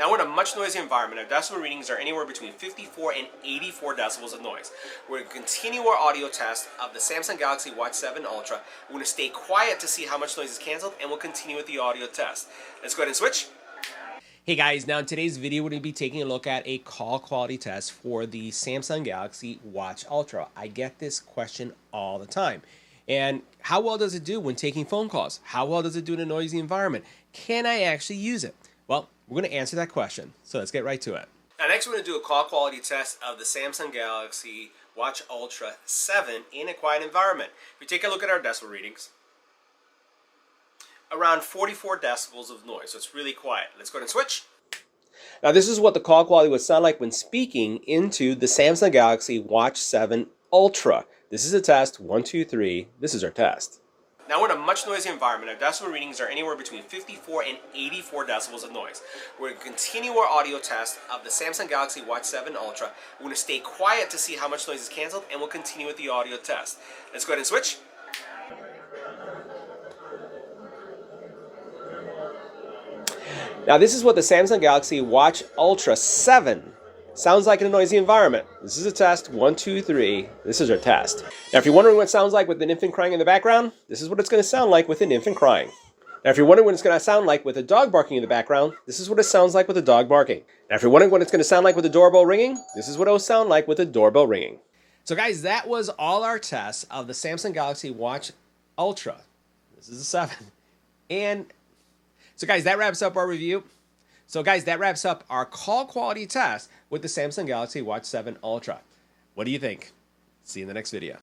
Now we're in a much noisier environment. Our decibel readings are anywhere between 54 and 84 decibels of noise. We're going to continue our audio test of the Samsung Galaxy Watch 7 Ultra. We're going to stay quiet to see how much noise is canceled, and we'll continue with the audio test. Let's go ahead and switch. Hey guys, now in today's video we're going to be taking a look at a call quality test for the Samsung Galaxy Watch Ultra. I get this question all the time. And how well does it do when taking phone calls? How well does it do in a noisy environment? Can I actually use it? Well, we're going to answer that question. So let's get right to it. Now next we're going to do a call quality test of the Samsung Galaxy Watch Ultra 7 in a quiet environment. If we take a look at our decibel readings, around 44 decibels of noise, so it's really quiet. Let's go ahead and switch. Now this is what the call quality would sound like when speaking into the Samsung Galaxy Watch 7 Ultra. This is a test, 1, 2, 3, this is our test. Now we're in a much noisier environment. Our decibel readings are anywhere between 54 and 84 decibels of noise. We're going to continue our audio test of the Samsung Galaxy Watch 7 Ultra. We're going to stay quiet to see how much noise is canceled, and we'll continue with the audio test. Let's go ahead and switch. Now this is what the Samsung Galaxy Watch Ultra 7 sounds like in a noisy environment. This is a test, 1, 2, 3, this is our test. Now if you're wondering what it sounds like with an infant crying in the background, this is what it's going to sound like with an infant crying. Now if you're wondering what it's going to sound like with a dog barking in the background, this is what it sounds like with a dog barking. Now if you're wondering what it's going to sound like with a doorbell ringing, this is what it will sound like with a doorbell ringing. So guys, that was all our tests of the Samsung Galaxy Watch Ultra. This is a 7. And so guys, that wraps up our review. So guys, that wraps up our call quality test with the Samsung Galaxy Watch 7 Ultra. What do you think? See you in the next video.